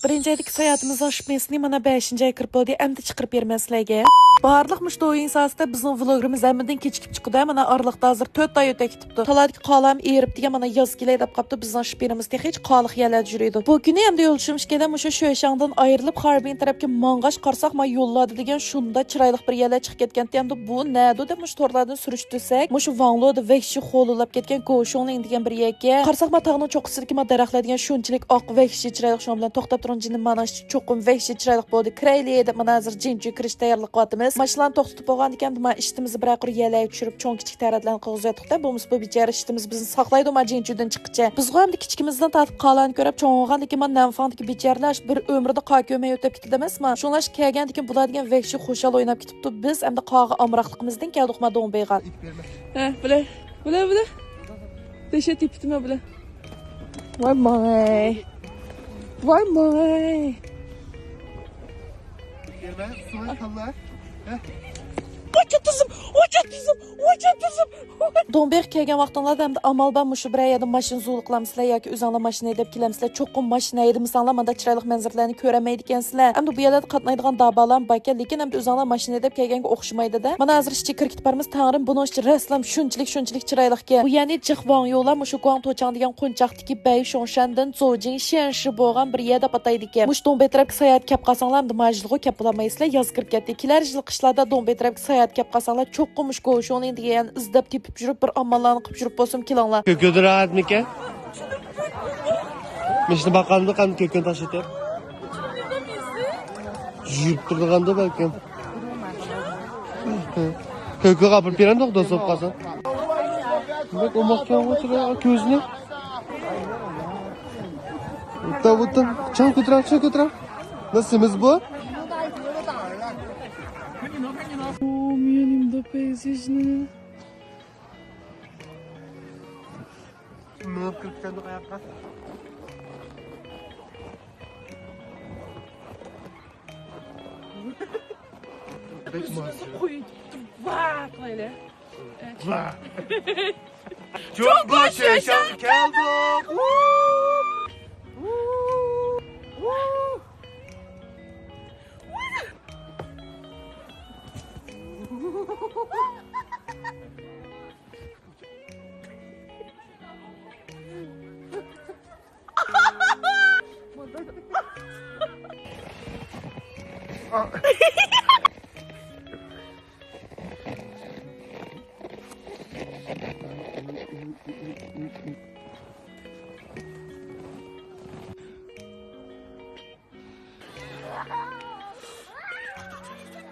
Birinci aydık sayatimizden şüphesini bana 5. ay kırp oldu. Hem de çıkırıp yermezlege. Barlıqmış da oyun sahasında bizim vlogumuz əmmidən keçikib çıxdı. Mana arlıqda hazır 4 ay ötə kitibdi. Taladik qalam erib deyə mana yaz gilə edib qapdı. Bizdən şübhemiz də heç qalıq yerlərdə жүрüydü. Bu günü hem de yolçumuş gedən muşu Şöşangdan ayrılıb Harbin tərəfə manğaş qarsaq ma yolladı degan şunda çiraylıq bir yerlər çıxıb ketgan. Hem de bu nədir demiş torlardan sürüşdürsək. Muşu Vanloda vəhşi xolulab ketgan Goşonun degan bir yerə. Qarsaq ma tağının çox qısırki ma daraxlar degan şunçilik aq vəhşi çiraylıq şun bilan toxtab turun cinin mana çoxum vəhşi çiraylıq boldu. Krayliyə edib mana hazır cinci kiriş tayyorluq qatımız. Maşlan toxtutup olğan ekan ma işimizni bir aqır yerlərə düşürüb çoğ kiçik tərədlərini qığızıyatdıqda bu bicara işimiz bizni saqlaydı ma cincudan çıxıqca. Biz qoyam da kiçikimizdən tatib qalan görüb çoğ olğan ekan ma nanfandiki bicarlar bir ömrüdə qa köməyə ötüb ketdi deməsmi? Şunlaş kelgan ekan bular degan vəhşi xoşal oynab ketibdi. Biz hem de qağı amraqlığımızdan gəldik ma Dombeyğa. Bile. Deşe tiptime bile. Vay may. Gelme, suyu kallar. Oçatızım. Dombeyğa kelgan vaqtlarda hem de amal ben muşu bir yerdə maşın zuluqlamısılar yoki özünlə maşın edib kiləmsizlər. Çoxum maşın edimsizlər, məndə çiraylıq mənzərələrini görəməyidikənsizlər. Hem de bu yerlərdə qatnaydigan dabalar bakən, lekin hem de özünlə maşın edib kelganga oxşumaydı da. Mana hazır işçi kirkit barımız Tanrım bunun üçün rəslam şunçilik çiraylıq ki. Bu yəni Cıxvan yollar muşu Guang Toçan degan qoncaqdiki Bəy Şonşandan Zojin Şenşi bolğan bir yerdə pataydı ki. Muş Dombey tərəfə sayat kəp qasanlar hem de majlığı kəp bulamaysızlar. Yaz kirketdi. Kilər jil qışlarda Dombey tərəfə sayat kəp qasanlar çoxumuş Goşonu degan izdab tipib жүрüp bir ammallarını qıp жүрüp bolsam kilanlar. Köküdür rahat miken? Mişni bakalım da kan kökünü taşıtır. Jüp durduğunda belki. Kökü kapır piren doktor sopkasın. Bak o mahkeme oturuyor gözüne. Utan. Çan götüren. Nasılsınız bu? Benim de peyzajını. Ne kırpken de ayakta. Bak öyle. Çok boş yaşam kaldık.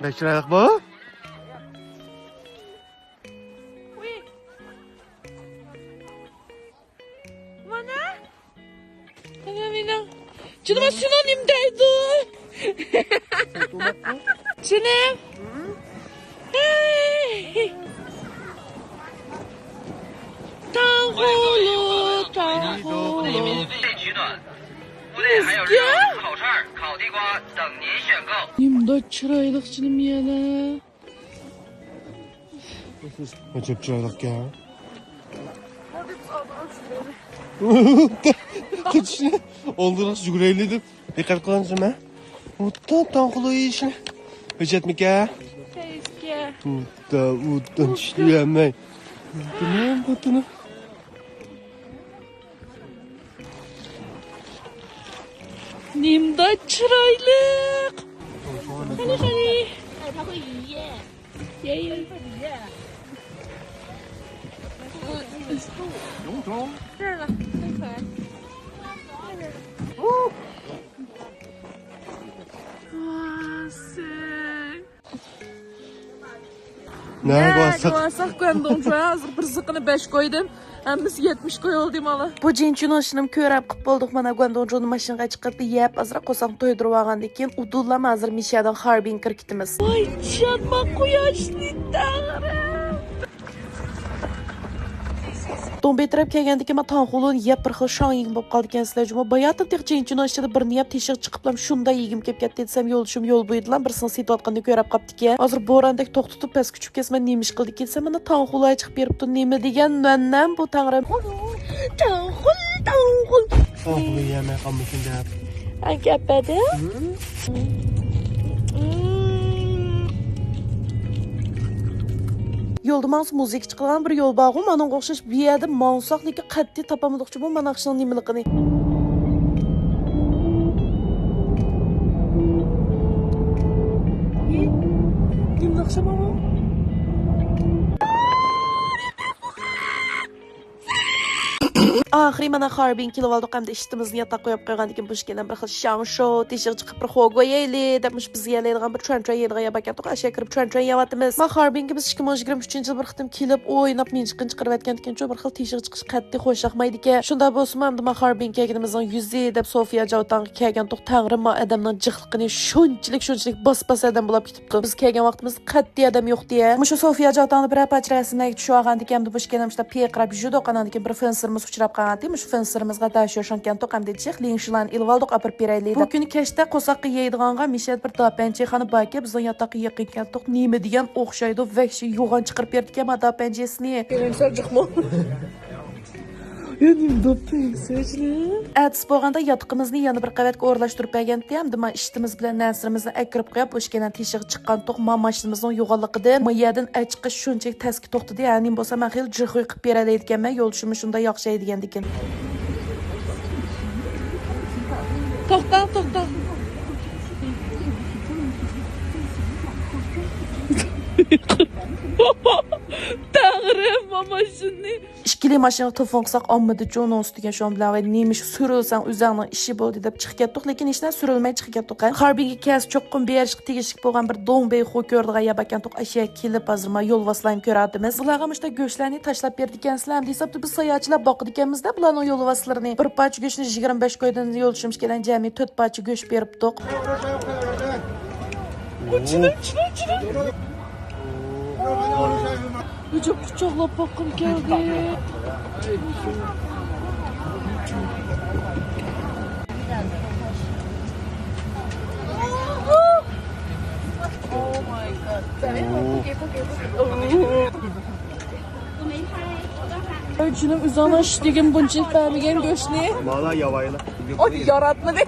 Bekçiler bu. Canım sinonimdeydi. Canım. Tanhulu. 屋内还有肉、烤串、烤地瓜等您选购。 Nimda çiraylıq canım yele. Çok çaylık ya. Kaçışına oldu nasıl cüreyliydim. Dikkat kılansın ha. Utan kulu işine. Becet mi ki? Keşke. Utan işleyemem. Utan. Nimda çiraylıq. Hani. 它会渔业，耶。这儿呢，真可爱。 Ne basak? Basak koydum şu an hazır bir sıkını 5 koydum. Hem biz 70 koy oldu malı. Bu cinçini aşınım körep kıp olduk mana Guangdongzhou'nun maşınga çıkarttı yep azra kosam toydurub alğandan keyin udullama hazır Mişadan Harbin kirkitimiz. Vay çanma quyoshli tağırım. Dombey taraf kelganda keyin Tanxulun yep bir xil shang yigim bo'lib qoldi ekansizlar. Juma bayatib tiq cinchini aşıda birini yep teshik chiqiblam shunda yigim kelib ketdi desam yo'lishim yo'l bo'yidilan birsini setayotganini ko'rib qopdiki. Hozir bo'rondek to'xtatib past kuchib kesma nemish qildi kelsa mana Tanxul chiqib beribdi. Nima degan nonnam bu tangrim. Tanxul. Tanxul yemay qolmasin deb. Hangi appede? Yolda mans müzik çıqılan bir yol bağı, manın qoxşaş bir yerdə mansaq lekin qat'i tapamadıqçı bu mana axşının nimiliqini. Nimiliqşa baba? Ahiri mana Harbin kelib oldik, hamda ishtimizni yotoq qo'yib qo'ygan ekan, bu ishga bir xil sham show, teshik chiqib bir xo'go yeyli, debmish biz yeydigan bir chon-chon yeydigan bakat, asha kirib chon-chon yeyapmiz. Ma Harbinga biz 2023-yil bir qitim kelib o'ynab minchiqin chiqarib aytgan ekan, bir xil teshik chiqish qat'iy xo'shaqmaydi ekan. Shunda bo'lsa ham ma Harbin kelganimizning yuzi deb Sofiya Javtanga kelgan to'q tangrim ma odamning jiqliqini shunchalik bas-bas adam bo'lib ketibdi. Biz kelgan vaqtimizda qat'iy adam yo'q deya. Mushu Sofiya Javtangni bir apach rasmlarga tushib olgan ekan, bu ishganimizda peqrab judo qandan ekan bir fenserimiz uchrab qolgan. Mush fenserimizga dasho'shan kan to'q hamda chex linshlan ilvaldiq apir pirayli. Bu kuni kechda qo'saqqa yeydiganga Mishel bir dapanchi xona baki bizning yotoqqa yaqin kan to'q nima degan o'xshaydi, vahshiy yo'g'on chiqarib berdik ham dapanchisini. Birinchi jiqmo. Yedim dapanchini. Ads bo'lganda yotoqimizni yana bir qavatga o'rlashtirib berganda ham dima ishtimiz bilan nasrimizni akirib qo'yib o'shkadan teshig chiqqan to'q mashinamizning yo'g'onligidan mayadan achqish shunchalik taski to'xtadi. Ya'ni bo'lsa men xil jiqoy qilib beralayotganman, yo'lishimiz shunda yoqshaydigan ekan. To'xta. Tangrim mama shuni. İkili mashina telefon qilsak olmadi, jo'non ustiga shon bilan va nemish surilsang o'zingning ishi bo'ldi deb chiqib ketdik, lekin hech narsa surilmay chiqib ketdik. Harbinga kas cho'qqin berishga tegishli bo'lgan bir do'mbey xo ko'rdigan yabakan to'q ashiya kelib hozirma yo'l vaslayim ko'radimiz. Bularga mishda go'shtlarni tashlab berdikansizlar, desabdi biz sayohatchilar boqib ekanmizda bularning yo'l vaslarini. Bir parcha go'shtni 25 qo'ydan yo'lishimiz kelan jami 4 parcha go'sht beribdik. Uçunum. Ucuk bıçaklap bakım geldi. Oh my god. Ucunum üzerine şiştiğim bunçik vermegen göçni. Valla yavayla. O yaratmadı.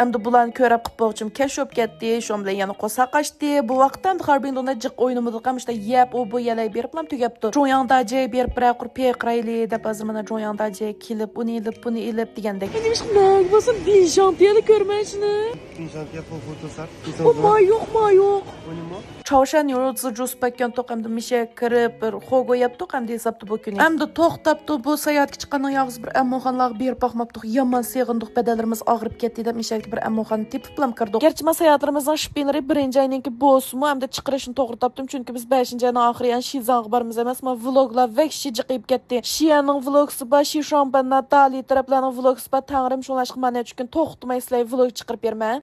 Endi bularni ko'rib qilmoqchim kashop ketdi, shu bilan yana qo'saq ochdi. Bu vaqtda Harbinda unda jiq o'ynamadi, qamishda yeb u bu yalay berib ham tugabdi. Jo'yangdaje berib biraqur peqrayli deb hozir mana jo'yangdaje kelib uni ilib buni ilib degandek. Nima qilmoq bo'lsam Dinshantiyani ko'rmayshini. Dinshantiyga fotosak. Yo'q. Chawshan yo'lda jus pakkan to'qamda misha kirib bir xo'go yapdi, qamda hesabdi bu kuni. Endi to'xtabdi bu sayohatga chiqqandan yog'iz bir ammoxonlar berib boqmabdi. Yomon seg'indiq, badallarimiz og'rib ketdi deb misha bir ammoxon tepib bilan kirdik. Gerçi sayohatlarimizning shpineri birinchi ayninki bosmi hamda chiqarishni to'g'ri topdim, chunki biz 5-oyning oxiriyan Shizangga boramiz emas, men vloglar vahshiy jiqib ketdi. Shiyaning vlogsi ba Shishamban Natali taraflarning vlogsi ba tangrim shunlashqa mana uchun to'xtamaysizlar vlog chiqarib berma.